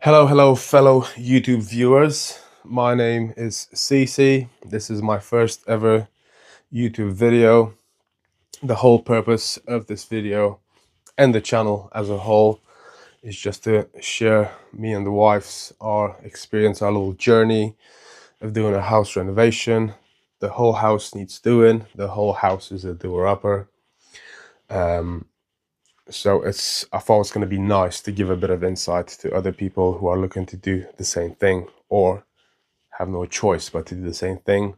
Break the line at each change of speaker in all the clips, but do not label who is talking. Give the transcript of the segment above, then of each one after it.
Hello, fellow YouTube viewers. My name is CC. This is my first ever YouTube video. The whole purpose of this video and the channel as a whole is just to share me and the wife's our experience, our little journey of doing a house renovation. The whole house needs doing. The whole house is a doer-upper. So I thought it's going to be nice to give a bit of insight to other people who are looking to do the same thing or have no choice but to do the same thing,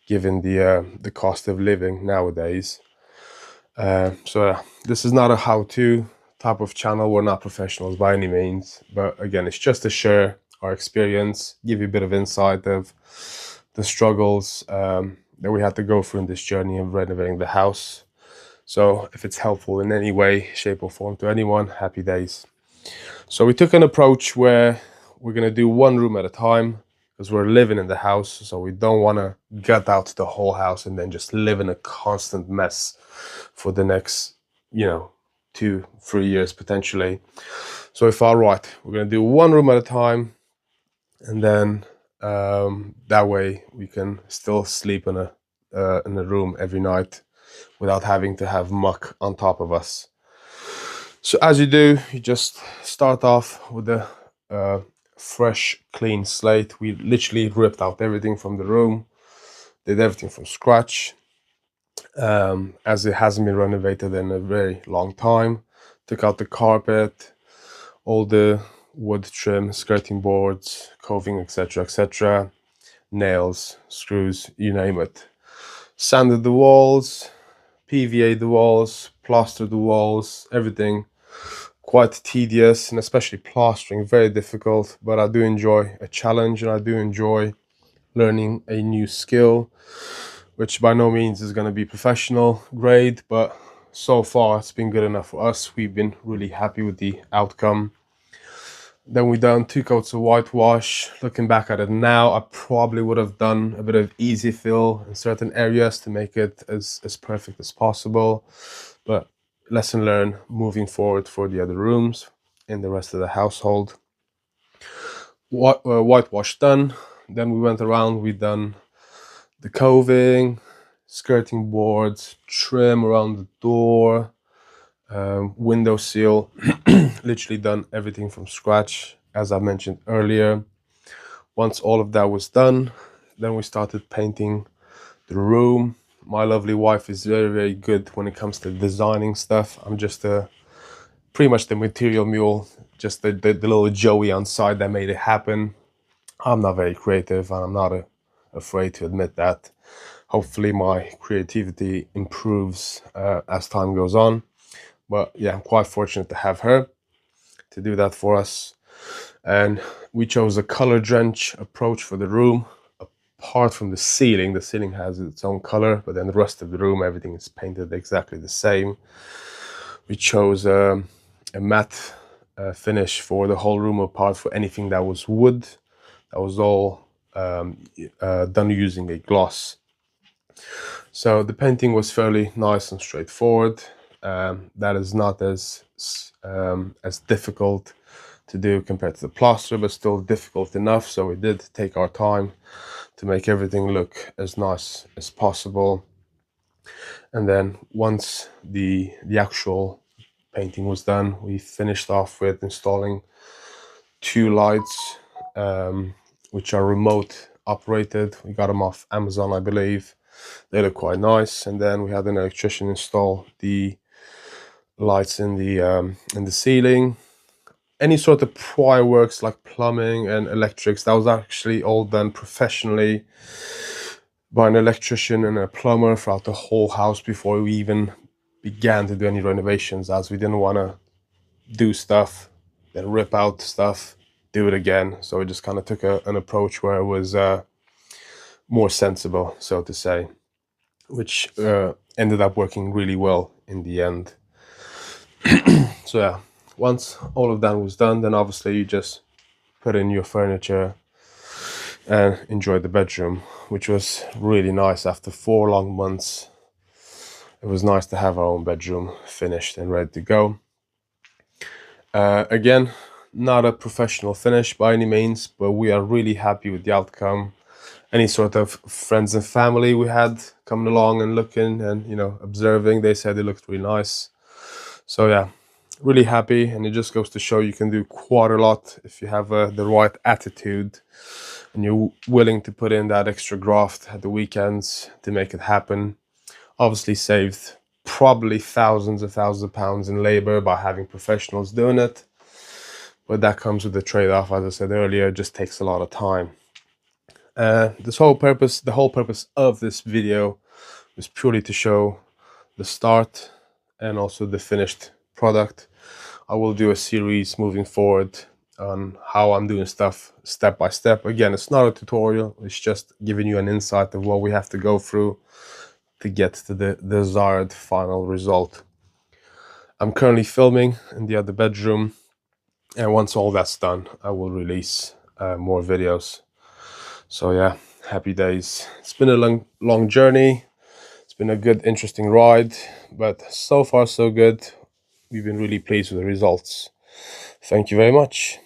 given the cost of living nowadays. This is not a how-to type of channel. We're not professionals by any means, but again, it's just to share our experience, give you a bit of insight of the struggles that we had to go through in this journey of renovating the house. So if it's helpful in any way, shape or form to anyone, happy days. So we took an approach where we're going to do one room at a time because we're living in the house. So we don't want to gut out the whole house and then just live in a constant mess for the next, 2-3 years potentially. So we thought, right, we're going to do one room at a time. And then that way we can still sleep in a room every night without having to have muck on top of us. So as you do, you just start off with a fresh, clean slate. We literally ripped out everything from the room, did everything from scratch, as it hasn't been renovated in a very long time. Took out the carpet, all the wood trim, skirting boards, coving, etc., nails, screws, you name it. Sanded the walls, PVA'd the walls, plastered the walls, everything. Quite tedious, and especially plastering, very difficult, but I do enjoy a challenge and I do enjoy learning a new skill, which by no means is going to be professional grade, but so far it's been good enough for us. We've been really happy with the outcome. Then we done 2 coats of whitewash. Looking back at it now, I probably would have done a bit of easy fill in certain areas to make it as perfect as possible, but lesson learned moving forward for the other rooms in the rest of the household. Whitewash done. Then we went around, we done the coving, skirting boards, trim around the door, window seal. Literally done everything from scratch, as I mentioned earlier. Once all of that was done, then we started painting the room. My lovely wife is very good when it comes to designing stuff. I'm just pretty much the material mule, just the little Joey on side that made it happen. I'm not very creative, and I'm not afraid to admit that. Hopefully my creativity improves as time goes on. But yeah, I'm quite fortunate to have her to do that for us. And we chose a color drench approach for the room. Apart from the ceiling has its own color, but then the rest of the room, everything is painted exactly the same. We chose a matte finish for the whole room, apart for anything that was wood. That was all done using a gloss. So the painting was fairly nice and straightforward. That is not as difficult to do compared to the plaster, but still difficult enough. So we did take our time to make everything look as nice as possible. And then once the actual painting was done, we finished off with installing 2 lights, which are remote operated. We got them off Amazon, I believe. They look quite nice. And then we had an electrician install the lights in the ceiling. Any sort of prior works like plumbing and electrics, that was actually all done professionally by an electrician and a plumber throughout the whole house before we even began to do any renovations, as we didn't want to do stuff, then rip out stuff, do it again. So we just kind of took an approach where it was more sensible, so to say, which ended up working really well in the end. So yeah, once all of that was done, then obviously you just put in your furniture and enjoy the bedroom, which was really nice. After 4 long months, it was nice to have our own bedroom finished and ready to go. Again, not a professional finish by any means, but we are really happy with the outcome. Any sort of friends and family we had coming along and looking and, you know, observing, they said it looked really nice. So yeah, really happy. And it just goes to show you can do quite a lot if you have the right attitude and you're willing to put in that extra graft at the weekends to make it happen. Obviously saved probably thousands and thousands of pounds in labor by having professionals doing it, but that comes with the trade-off. As I said earlier, it just takes a lot of time. The whole purpose of this video is purely to show the start and also the finished product. I will do a series moving forward on how I'm doing stuff step by step. Again, it's not a tutorial, it's just giving you an insight of what we have to go through to get to the desired final result. I'm currently filming in the other bedroom, and once all that's done, I will release more videos. So yeah, happy days. It's been a long journey. It's been a good, interesting ride, but so far so good. We've been really pleased with the results. Thank you very much.